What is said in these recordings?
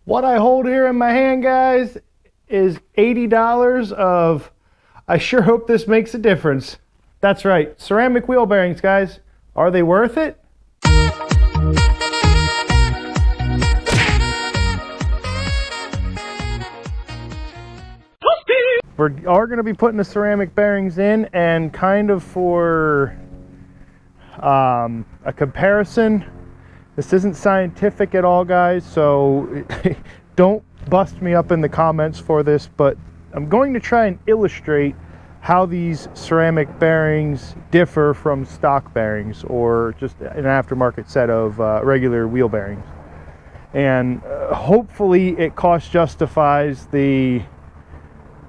What I hold here in my hand, guys, is $80 of, I sure hope this makes a difference. That's right, ceramic wheel bearings, guys. Are they worth it? We are going to be putting the ceramic bearings in, and kind of for a comparison, this isn't scientific at all, guys, so don't bust me up in the comments for this, but I'm going to try and illustrate how these ceramic bearings differ from stock bearings or just an aftermarket set of regular wheel bearings. And hopefully it cost justifies the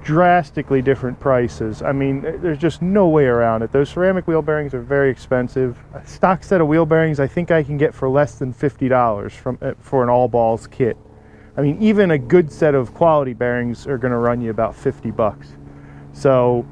drastically different prices. I mean, there's just no way around it. Those ceramic wheel bearings are very expensive. A stock set of wheel bearings I think I can get for less than $50 for an all balls kit. I mean, even a good set of quality bearings are going to run you about 50 bucks. So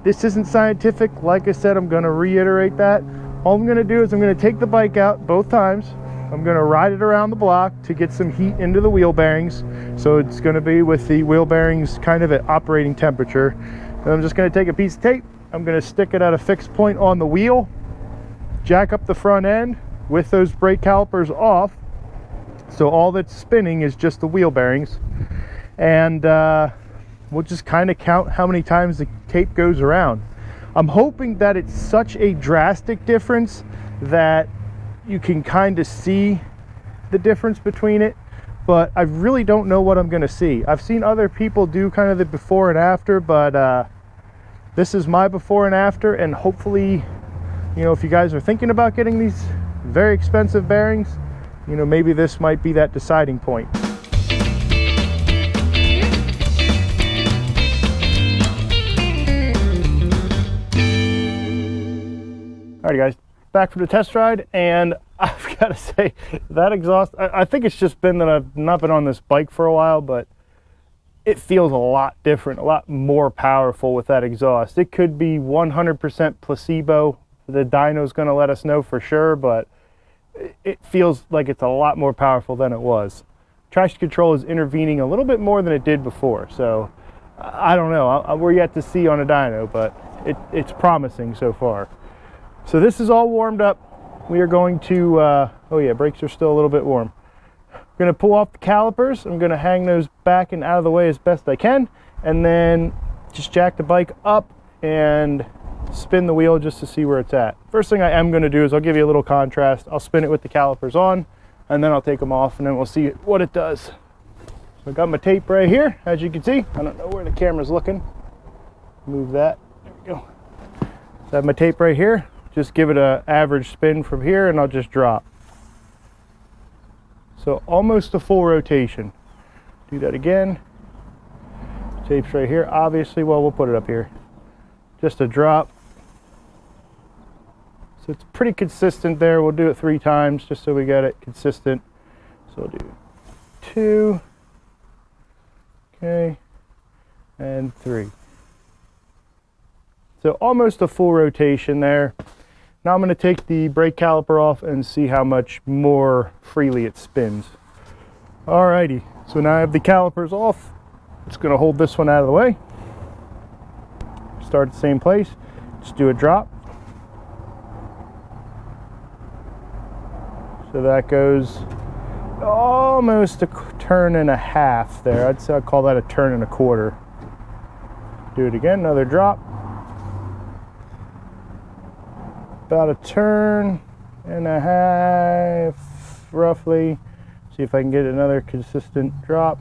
this isn't scientific. Like I said, I'm going to reiterate that. All I'm going to do is I'm going to take the bike out both times. I'm going to ride it around the block to get some heat into the wheel bearings. So it's going to be with the wheel bearings kind of at operating temperature. And I'm just going to take a piece of tape. I'm going to stick it at a fixed point on the wheel, jack up the front end with those brake calipers off. So all that's spinning is just the wheel bearings. And we'll just kind of count how many times the tape goes around. I'm hoping that it's such a drastic difference that you can kind of see the difference between it, but I really don't know what I'm going to see. I've seen other people do kind of the before and after, but this is my before and after, and hopefully, you know, if you guys are thinking about getting these very expensive bearings, you know, maybe this might be that deciding point. Alrighty, guys. Back from the test ride, and I've got to say that exhaust, I think it's just been that I've not been on this bike for a while, but it feels a lot different, a lot more powerful with that exhaust. It could be 100% placebo. The dyno's going to let us know for sure, but it feels like it's a lot more powerful than it was. Traction control is intervening a little bit more than it did before, so I don't know. We're yet to see on a dyno, but it's promising so far. So this is all warmed up. We are going to, oh yeah, brakes are still a little bit warm. I'm going to pull off the calipers. I'm going to hang those back and out of the way as best I can, and then just jack the bike up and spin the wheel just to see where it's at. First thing I am going to do is I'll give you a little contrast. I'll spin it with the calipers on, and then I'll take them off, and then we'll see what it does. So I got my tape right here, as you can see. I don't know where the camera's looking. Move that. There we go. So I have my tape right here. Just give it an average spin from here, and I'll just drop. So almost a full rotation. Do that again. Tape's right here, obviously. Well, we'll put it up here. Just a drop. So it's pretty consistent there. We'll do it 3 times just so we got it consistent. So we'll do 2, okay, and 3. So almost a full rotation there. Now I'm going to take the brake caliper off and see how much more freely it spins. Alrighty, so now I have the calipers off. It's going to hold this one out of the way. Start at the same place. Just do a drop. So that goes almost a turn and a half there. I'd say I'd call that a turn and a quarter. Do it again, another drop. About a turn and a half, roughly. See if I can get another consistent drop.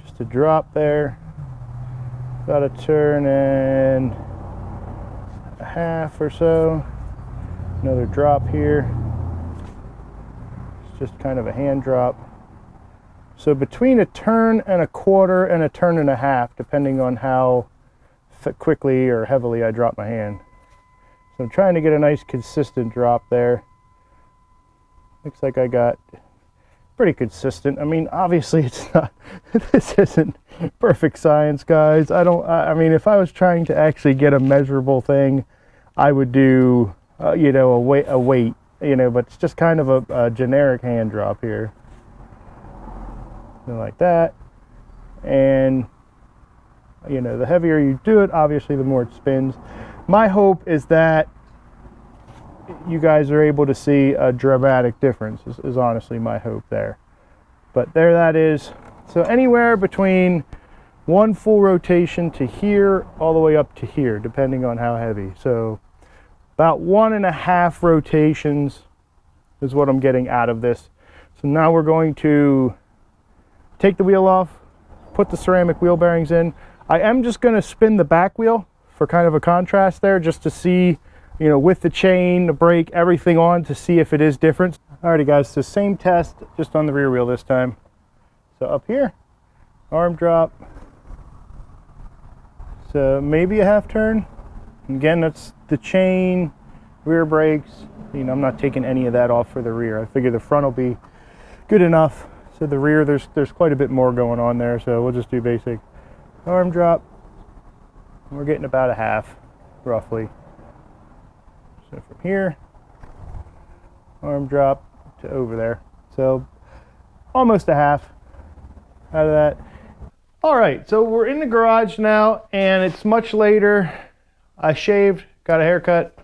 Just a drop there. About a turn and a half or so. Another drop here. It's just kind of a hand drop. So between a turn and a quarter and a turn and a half, depending on how quickly or heavily I drop my hand. So I'm trying to get a nice consistent drop there. Looks like I got pretty consistent. I mean, obviously it's not, this isn't perfect science, guys. I mean, if I was trying to actually get a measurable thing, I would do, you know, a weight, you know, but it's just kind of a generic hand drop here. something like that. And you know, the heavier you do it, obviously the more it spins. My hope is that you guys are able to see a dramatic difference, is honestly my hope there. But there that is. So anywhere between one full rotation to here all the way up to here, depending on how heavy. So about 1.5 rotations is what I'm getting out of this. So now we're going to take the wheel off, put the ceramic wheel bearings in. I am just going to spin the back wheel for kind of a contrast there, just to see, you know, with the chain, the brake, everything on, to see if it is different. Alrighty guys, so same test, just on the rear wheel this time. So up here, arm drop. So maybe a half turn. Again, that's the chain, rear brakes. You know, I'm not taking any of that off for the rear. I figure the front will be good enough. So the rear, there's quite a bit more going on there. So we'll just do basic arm drop. We're getting about a half, roughly. So from here, arm drop to over there. So almost a half out of that. All right, so we're in the garage now, and it's much later. I shaved, got a haircut,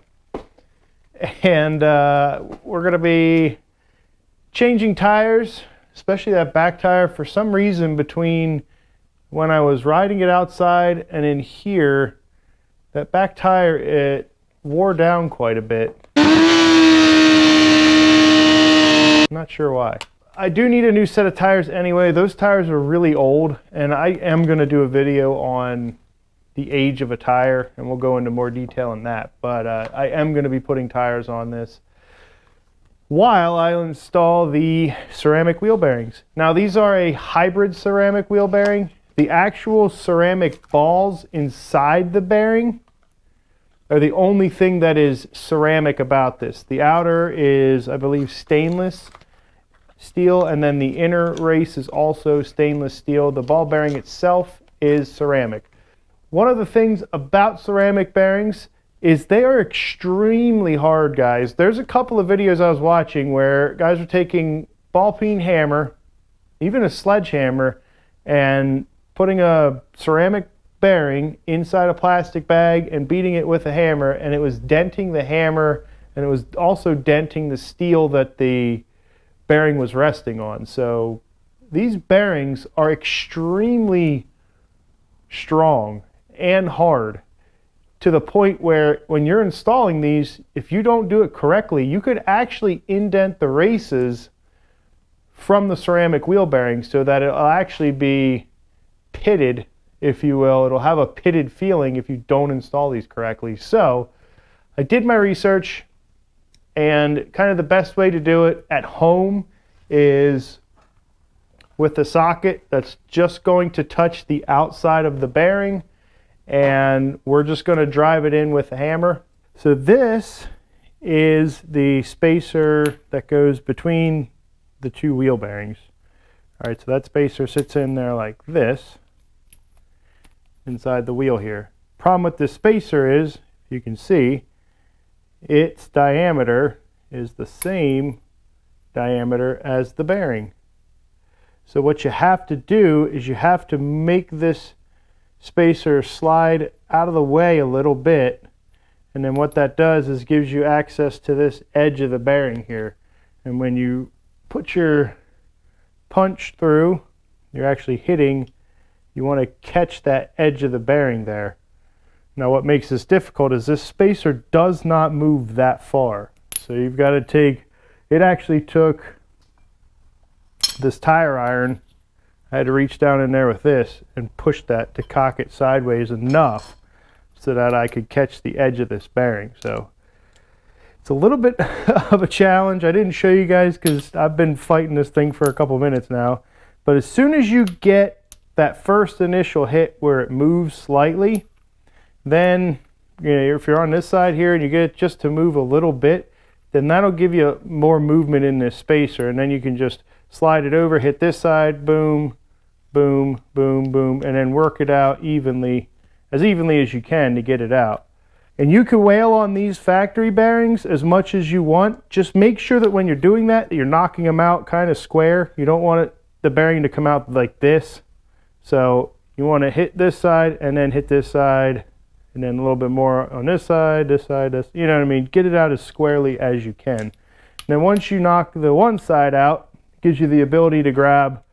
and we're gonna be changing tires, especially that back tire. For some reason, between when I was riding it outside and in here, that back tire, it wore down quite a bit. Not sure why. I do need a new set of tires anyway. Those tires are really old, and I am going to do a video on the age of a tire, and we'll go into more detail on that. But I am going to be putting tires on this while I install the ceramic wheel bearings. Now, these are a hybrid ceramic wheel bearing. The actual ceramic balls inside the bearing are the only thing that is ceramic about this. The outer is, I believe, stainless steel, and then the inner race is also stainless steel. The ball bearing itself is ceramic. One of the things about ceramic bearings is they are extremely hard, guys. There's a couple of videos I was watching where guys are taking ball peen hammer, even a sledgehammer, and putting a ceramic bearing inside a plastic bag and beating it with a hammer, and it was denting the hammer, and it was also denting the steel that the bearing was resting on. So these bearings are extremely strong and hard, to the point where when you're installing these, if you don't do it correctly, you could actually indent the races from the ceramic wheel bearing so that it'll actually be pitted, if you will. It'll have a pitted feeling if you don't install these correctly. So I did my research, and kind of the best way to do it at home is with a socket that's just going to touch the outside of the bearing, and we're just going to drive it in with a hammer. So this is the spacer that goes between the two wheel bearings. All right, so that spacer sits in there like this inside the wheel here. Problem with this spacer is, you can see, its diameter is the same diameter as the bearing. So what you have to do is you have to make this spacer slide out of the way a little bit, and then what that does is gives you access to this edge of the bearing here. And when you put your punch through, you're actually hitting, you want to catch that edge of the bearing there. Now what makes this difficult is this spacer does not move that far. So you've got to take, it actually took this tire iron, I had to reach down in there with this and push that to cock it sideways enough so that I could catch the edge of this bearing. So it's a little bit of a challenge. I didn't show you guys because I've been fighting this thing for a couple minutes now. But as soon as you get that first initial hit where it moves slightly, then, you know, if you're on this side here and you get it just to move a little bit, then that'll give you more movement in this spacer, and then you can just slide it over, hit this side, boom, boom, boom, boom, and then work it out evenly as you can to get it out. And you can whale on these factory bearings as much as you want. Just make sure that when you're doing that, you're knocking them out kind of square. You don't want it the bearing to come out like this. So you want to hit this side and then hit this side, and then a little bit more on this side, this, you know what I mean? Get it out as squarely as you can. And then once you knock the one side out, it gives you the ability to grab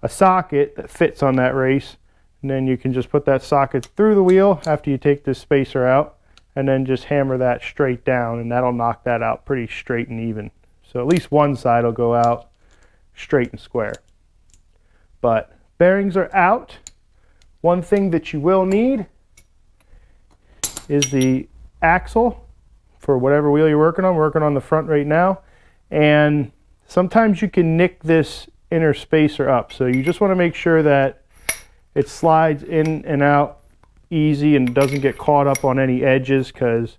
a socket that fits on that race, and then you can just put that socket through the wheel after you take this spacer out, and then just hammer that straight down, and that'll knock that out pretty straight and even. So at least one side will go out straight and square. But bearings are out. One thing that you will need is the axle for whatever wheel you're working on. We're working on the front right now, and sometimes you can nick this inner spacer up, so you just want to make sure that it slides in and out easy and doesn't get caught up on any edges, because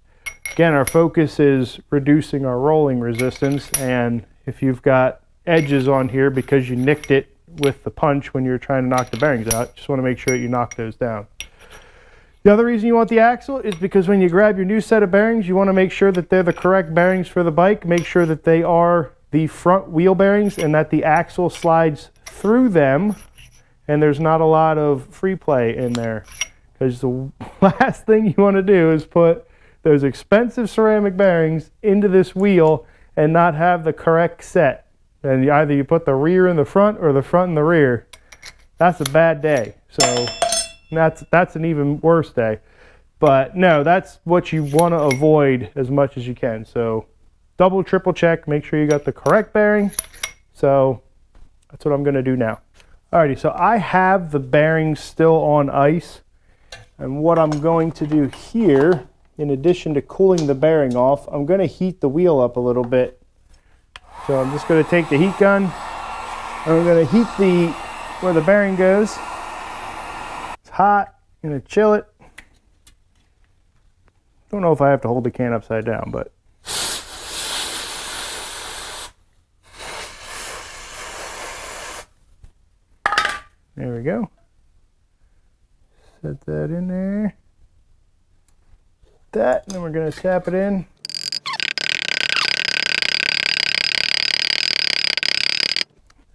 again, our focus is reducing our rolling resistance, and if you've got edges on here because you nicked it with the punch when you're trying to knock the bearings out, just want to make sure that you knock those down. The other reason you want the axle is because when you grab your new set of bearings, you want to make sure that they're the correct bearings for the bike. Make sure that they are the front wheel bearings and that the axle slides through them and there's not a lot of free play in there, because the last thing you want to do is put those expensive ceramic bearings into this wheel and not have the correct set. And either you put the rear in the front or the front in the rear. That's a bad day. So that's an even worse day. But no, that's what you want to avoid as much as you can. So double, triple check, make sure you got the correct bearing. So that's what I'm going to do now. Alrighty, so I have the bearings still on ice. And what I'm going to do here, in addition to cooling the bearing off, I'm going to heat the wheel up a little bit. So I'm just going to take the heat gun, and I'm going to heat where the bearing goes. It's hot, I'm going to chill it. Don't know if I have to hold the can upside down, but. There we go. Set that in there. That, and then we're going to tap it in.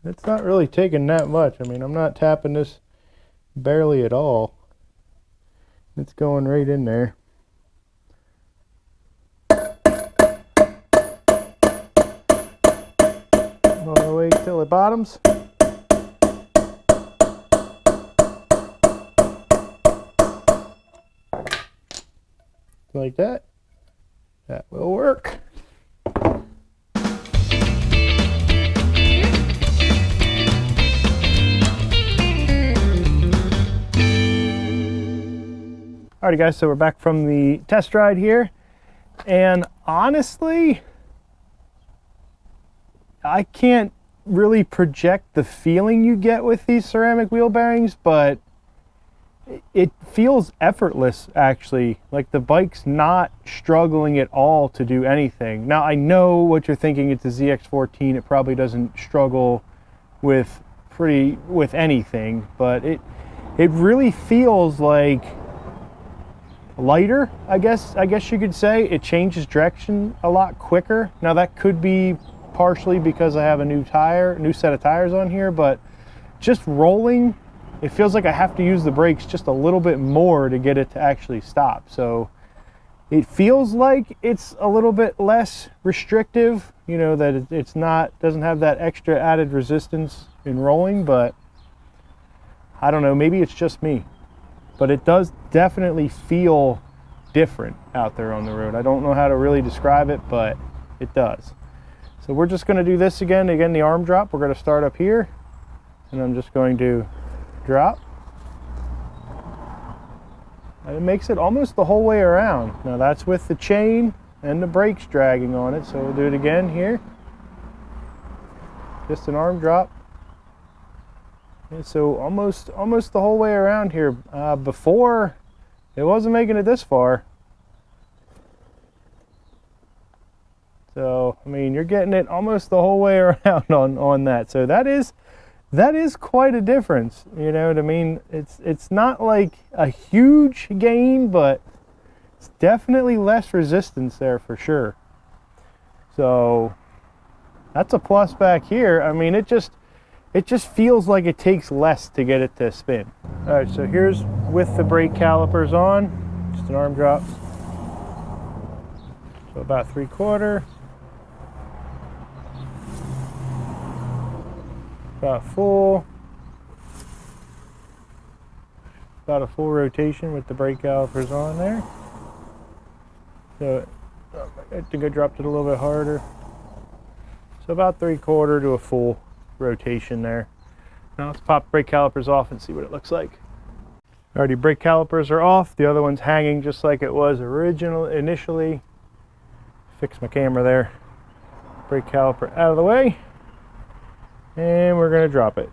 It's not really taking that much. I mean, I'm not tapping this barely at all. It's going right in there. All the way till it bottoms. Like that. That will work. Alrighty guys, so we're back from the test ride here, and honestly, I can't really project the feeling you get with these ceramic wheel bearings, but it feels effortless actually. Like the bike's not struggling at all to do anything. Now I know what you're thinking, it's a ZX14, it probably doesn't struggle with anything, but it really feels like lighter, I guess you could say. It changes direction a lot quicker. Now that could be partially because I have a new set of tires on here, but just rolling, it feels like I have to use the brakes just a little bit more to get it to actually stop. So it feels like it's a little bit less restrictive, you know, that it's doesn't have that extra added resistance in rolling, but I don't know, maybe it's just me. But it does definitely feel different out there on the road. I don't know how to really describe it, but it does. So we're just going to do this again, the arm drop. We're going to start up here, and I'm just going to drop. And it makes it almost the whole way around. Now that's with the chain and the brakes dragging on it, so we'll do it again here. Just an arm drop. And so almost the whole way around here. Before, it wasn't making it this far. So, I mean, you're getting it almost the whole way around on that. So that is quite a difference. You know what I mean? It's not like a huge gain, but it's definitely less resistance there for sure. So that's a plus back here. I mean, it just feels like it takes less to get it to spin. All right, so here's with the brake calipers on, just an arm drop. So about 3/4. About full. About a full rotation with the brake calipers on there. So I think I dropped it a little bit harder. So about 3/4 to a full rotation there. Now let's pop brake calipers off and see what it looks like. Alrighty, brake calipers are off. The other one's hanging just like it was initially. Fix my camera there. Brake caliper out of the way. And we're going to drop it.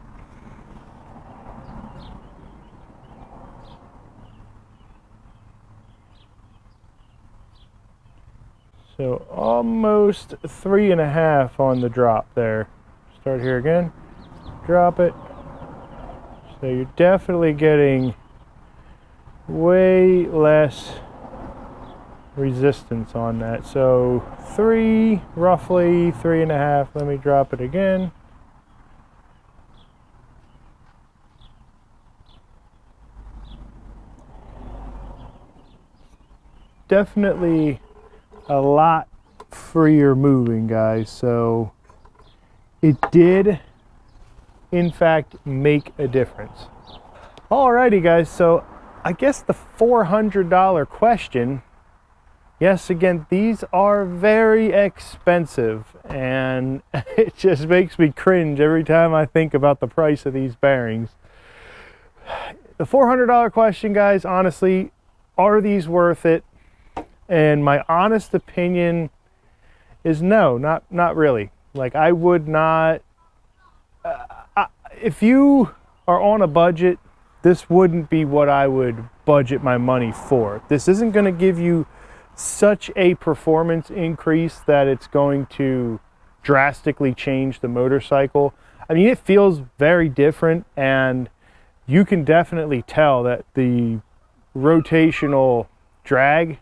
So almost 3.5 on the drop there. Start here again. Drop it. So you're definitely getting way less resistance on that. So roughly 3.5. Let me drop it again. Definitely a lot freer moving, guys. So it did in fact make a difference. Alrighty guys, so I guess the $400 question, yes, again, these are very expensive, and it just makes me cringe every time I think about the price of these bearings. The $400 question, guys, honestly, are these worth it? And my honest opinion is no, not really. Like, I would not, if you are on a budget, this wouldn't be what I would budget my money for. This isn't going to give you such a performance increase that it's going to drastically change the motorcycle. I mean, it feels very different, and you can definitely tell that the rotational drag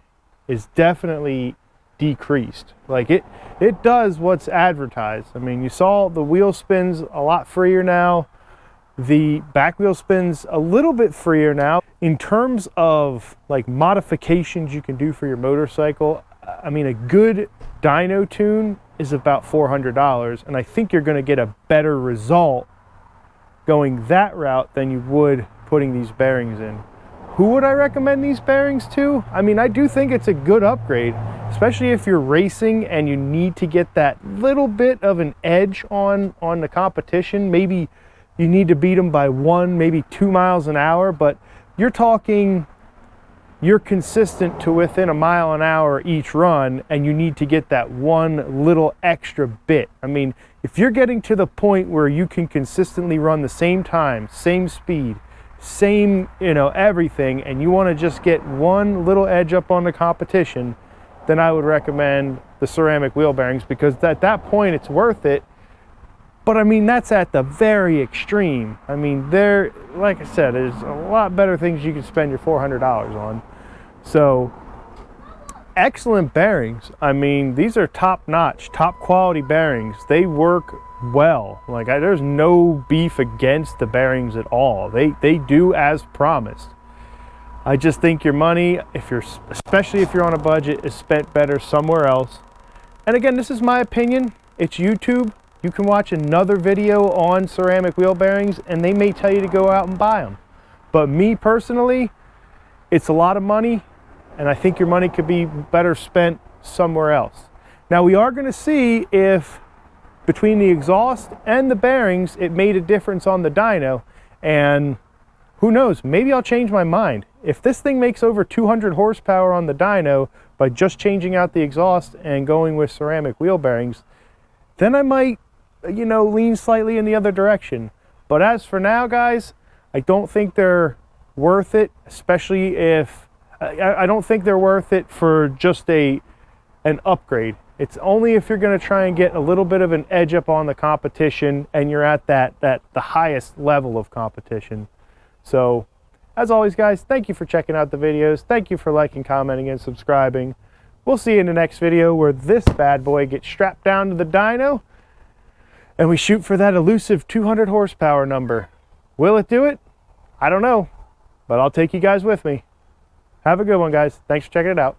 is definitely decreased. Like it does what's advertised. I mean, you saw the wheel spins a lot freer now. The back wheel spins a little bit freer now. In terms of like modifications you can do for your motorcycle, I mean, a good dyno tune is about $400, and I think you're going to get a better result going that route than you would putting these bearings in. Who would I recommend these bearings to? I mean, I do think it's a good upgrade, especially if you're racing and you need to get that little bit of an edge on the competition. Maybe you need to beat them by 1, maybe 2 miles an hour, but you're talking, you're consistent to within 1 mile an hour each run, and you need to get that one little extra bit. I mean, if you're getting to the point where you can consistently run the same time, same speed, same, everything, and you want to just get one little edge up on the competition, then I would recommend the ceramic wheel bearings, because at that point it's worth it. But I mean, that's at the very extreme. I mean, there, like I said, there's a lot better things you can spend your $400 on. So excellent bearings. I mean, these are top-notch, top quality bearings. They work well. Like, there's no beef against the bearings at all. They do as promised. I just think your money, especially if you're on a budget, is spent better somewhere else. And again, this is my opinion. It's YouTube. You can watch another video on ceramic wheel bearings, and they may tell you to go out and buy them. But me personally, it's a lot of money, and I think your money could be better spent somewhere else. Now, we are going to see if between the exhaust and the bearings, it made a difference on the dyno, and who knows, maybe I'll change my mind. If this thing makes over 200 horsepower on the dyno by just changing out the exhaust and going with ceramic wheel bearings, then I might, lean slightly in the other direction. But as for now, guys, I don't think they're worth it, especially if, I don't think they're worth it for just an upgrade. It's only if you're going to try and get a little bit of an edge up on the competition and you're at the highest level of competition. So, as always, guys, thank you for checking out the videos. Thank you for liking, commenting, and subscribing. We'll see you in the next video where this bad boy gets strapped down to the dyno and we shoot for that elusive 200 horsepower number. Will it do it? I don't know, but I'll take you guys with me. Have a good one, guys. Thanks for checking it out.